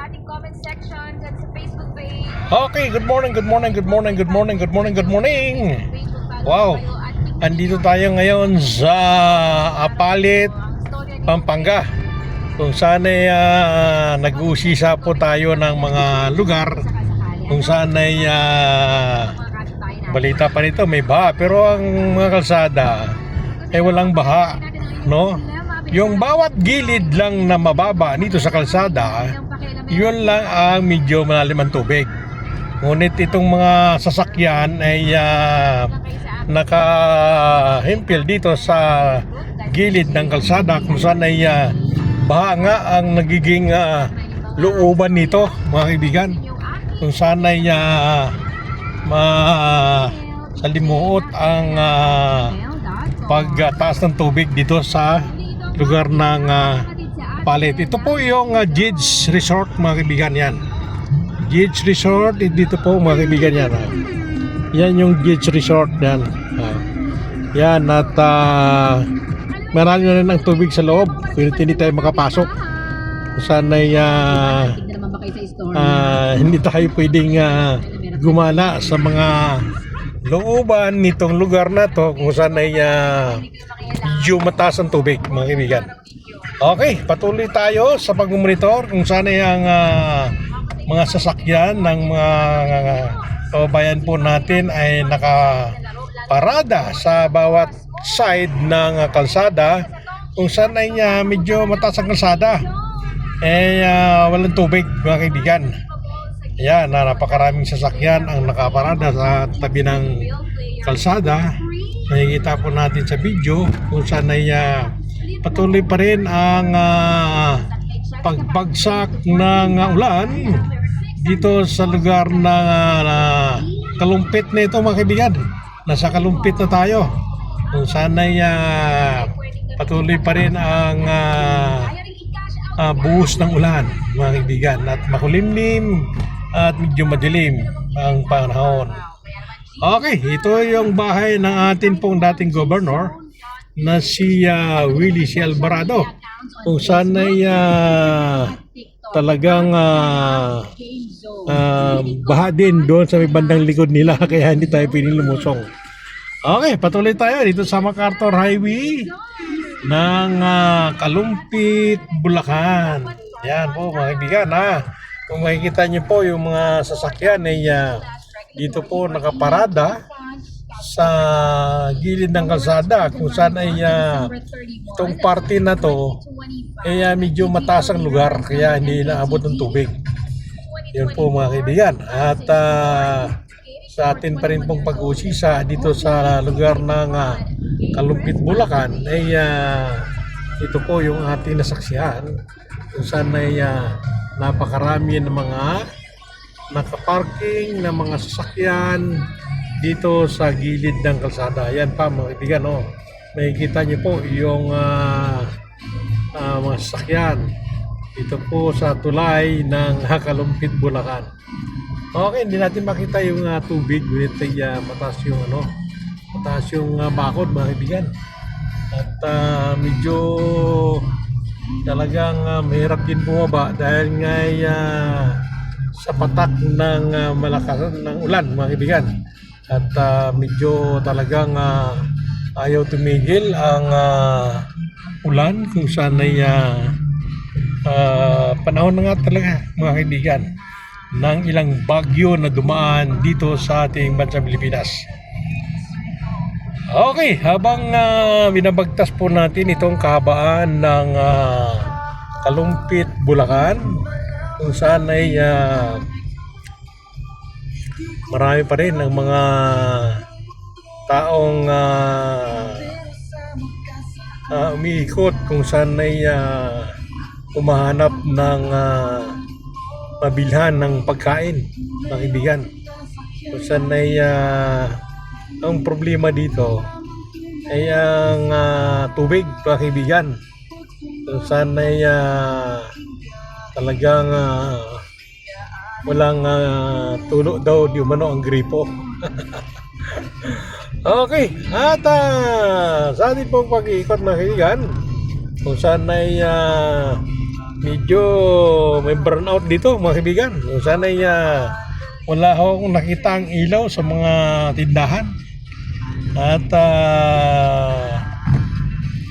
ating comment section dyan sa Facebook page. Okay, good morning. Wow, andito tayo ngayon sa Apalit, Pampanga, kung saan ay nag-uusisa po tayo ng mga lugar kung saan ay balita pa nito may baha, pero ang mga kalsada ay walang baha, no? Yung bawat gilid lang na mababa nito sa kalsada, yun lang ang medyo malalim ang tubig. Ngunit itong mga sasakyan ay nakahimpil dito sa gilid ng kalsada kung saan ay baha nga ang nagiging looban nito, mga kaibigan, kung saan ay salimuot ang pagtaas ng tubig dito sa lugar ng Palit. Ito po yung Jed's Resort, mga kaibigan, yan. Jed's Resort, dito po mga kaibigan, yan. Yan yung Jed's Resort, yan. Yan, at marami na rin ang tubig sa loob. Hindi tayo makapasok. Saan ay hindi tayo pwedeng gumala sa mga looban nitong lugar na to kung saan ay medyo mataas ang tubig, mga kaibigan. Okay, patuloy tayo sa pag-monitor kung saan ay ang mga sasakyan ng mga kababayan po natin ay nakaparada sa bawat side ng kalsada kung saan ay medyo mataas ang kalsada, walang tubig, mga kaibigan. Ayan, napakaraming sasakyan ang nakaparada sa tabi ng kalsada. Nakikita po natin sa video kung saan ay patuloy pa rin ang pagbagsak ng ulan dito sa lugar ng Kalumpit na ito, mga kaibigan. Nasa Kalumpit na tayo kung saan ay patuloy pa rin ang buhos ng ulan, mga kaibigan, at makulimlim at medyo madilim ang panahon. Okay, ito yung bahay ng atin pong dating governor na si Willie C. Alvarado, kung saan ay talagang baha din doon sa may bandang likod nila kaya hindi tayo pwedeng lumusong. Okay, patuloy tayo dito sa MacArthur Highway ng Kalumpit, Bulacan. Yan po, mga kaibigan, kung makikita nyo po yung mga sasakyan ay dito po nakaparada sa gilid ng kalsada kung saan ay itong parte na to ay medyo mataas ang lugar kaya hindi naabot ng tubig. Yan po, mga kaibigan, at sa atin pa rin pong pag-uusisa dito sa lugar ng Kalumpit, Bulacan ay ito po yung ating nasaksihan kung saan ay napakarami ng mga nakaparking na mga sasakyan dito sa gilid ng kalsada. Yan pa, mga kaibigan, makikita nyo po yung mga sasakyan dito po sa tulay ng Kalumpit, Bulacan. Okay, hindi natin makita yung tubig, ngunit mataas yung bakod, mga kaibigan, at medyo talagang mahirap din bumaba dahil nga sa patak ng malakas ng ulan, mga kaibigan, at medyo talagang ayaw tumigil ang ulan kung saan ay panahon na nga talaga, mga kaibigan, ng ilang bagyo na dumaan dito sa ating bansang Pilipinas. Okay, habang binabagtas po natin itong kahabaan ng Kalumpit, Bulacan, kung saan ay marami pa rin ang mga taong umiikot kung saan ay umahanap ng mabilhan ng pagkain, mga kaibigan. Kung saan ay ang problema dito ay ang tubig, mga kaibigan, kung saan ay talagang walang tulo daw di umano ang gripo. Okay, at sa ating pong pag-iikot, mga kaibigan, kung saan ay medyo may burnout dito mga kaibigan. Kung sana wala akong nakita ang ilaw sa mga tindahan. At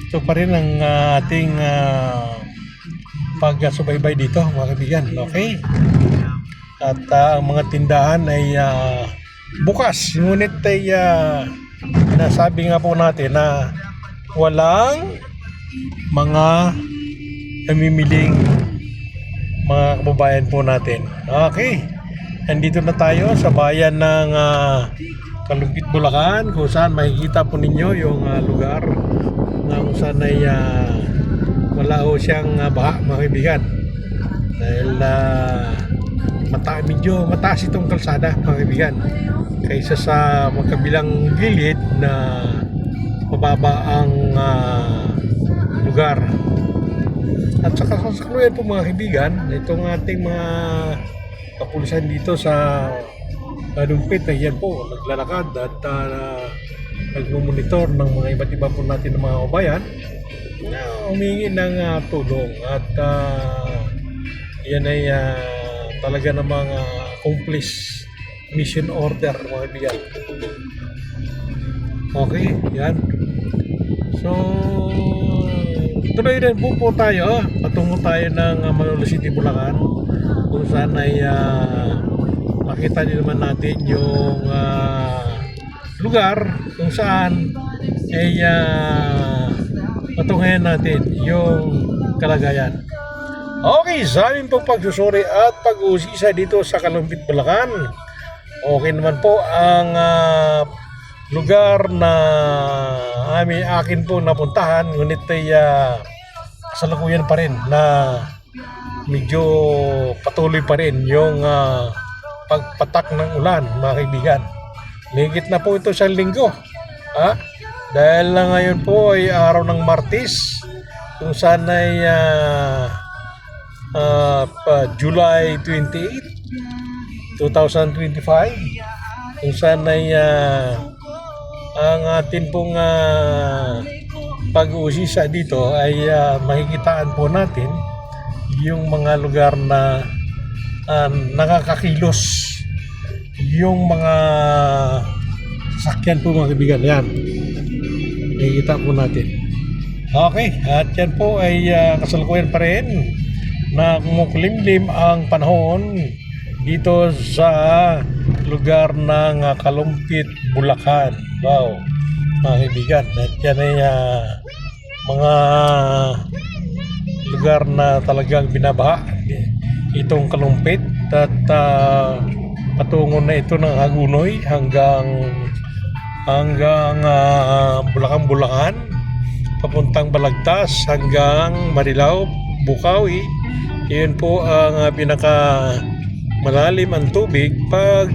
ito pa rin ang ating pagsubaybay dito mga kaibigan. Okay? At ang mga tindahan ay bukas. Ngunit ay nasabi nga po natin na walang mga namimiling mga kababayan po natin. Okay. Nandito na tayo sa bayan ng Kalumpit, Bulacan, kung saan makikita po ninyo yung lugar na kung saan ay wala ho siyang baha mga kaibigan. Dahil medyo mataas itong kalsada mga kaibigan kaysa sa magkabilang gilid na mababa ang lugar. At saka kasalukuyan po mga kaibigan, itong ating mga kapulisan dito sa Kalumpit ay yan po naglalakad at nagmumonitor ng mga iba't iba po natin ng mga kabayan na humingi ng tulong at yan ay talaga namang accomplish mission order mga kaibigan. Okay, yan. So tuloy rin po tayo patungo tayo ng Malolos City, Bulacan, kung saan ay makita din naman natin yung lugar kung saan ay patunghayan natin yung kalagayan. Okay, sa aming pong pagsusuri at pag-uusisa dito sa Kalumpit, Bulacan, okay naman po ang lugar na akin po napuntahan, ngunit ay kasalukuyan pa rin na medyo patuloy pa rin yung pagpatak ng ulan mga kaibigan. Mahigit na po ito sa linggo. Dahil ngayon po ay araw ng Martes, kung saan ay July 28, 2025, kung saan ay ang atin pong pag-uusisa dito ay makikitaan po natin yung mga lugar na nakakakilos, yung mga sasakyan po mga kaibigan. Yan, makikita po natin. Okay, at yan po ay kasalukuyan pa rin na kumukulimlim ang panahon dito sa lugar ng Kalumpit, Bulacan. Wow, mga kaibigan, at yan ay mga lugar na talagang binabaha itong Kalumpit at patungo na ito ng Hagunoy hanggang Bulacan, papuntang Balagtas hanggang Marilao, Bukawi. Yun po ang pinaka malalim ang tubig pag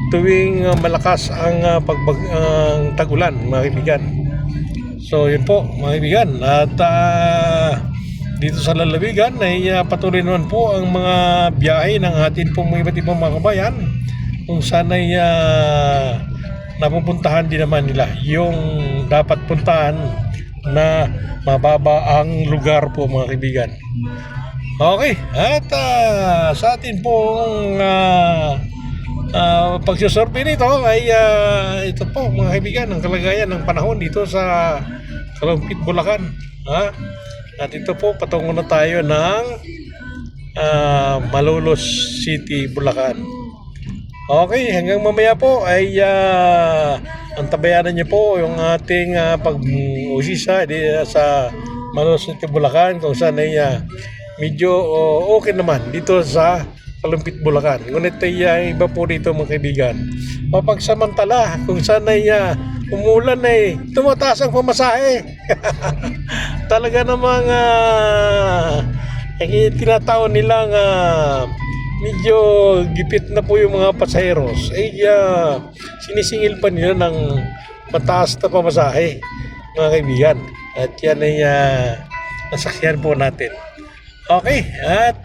tuwing malakas ang tag-ulan mga kaibigan. So yun po mga kaibigan, at dito sa lalawigan ay patuloy naman po ang mga biyahe ng atin pong iba't ibang mga kabayan, kung saan ay napupuntahan din naman nila yung dapat puntahan na mababa ang lugar po mga kaibigan. Okay, at sa atin pong pagsusurvey nito ay ito po mga kaibigan ang kalagayan ng panahon dito sa Kalumpit, Bulacan. At ito po patungo na tayo ng Malolos City, Bulacan. Okay, hanggang mamaya po ay antabayanan niyo po yung ating pag-usisa sa Malolos City, Bulacan, kung saan ay medyo okay naman dito sa Kalumpit, Bulacan. Ngunit ay iba po dito mga kaibigan. Mapagsamantala kung saan ay umulan ay tumataas ang pamasahe. Talaga namang tinataon nilang medyo gipit na po yung mga pasaheros ay sinisingil pa nila ng mataas na pamasahe mga kaibigan. At yan ay nasaksihan po natin. Okay, at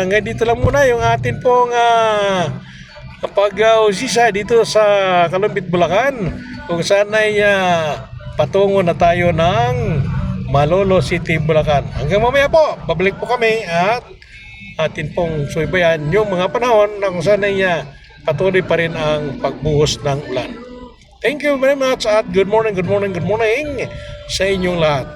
ngayon dito lang muna yung atin pong pag-usisa dito sa Kalumpit, Bulacan, kung saan ay patungo na tayo ng Malolo City, Bulacan. Hanggang mamaya po, babalik po kami at atin pong subaybayan yung mga panahon na kung saan ay patuloy pa rin ang pagbuhos ng ulan. Thank you very much at good morning sa inyong lahat.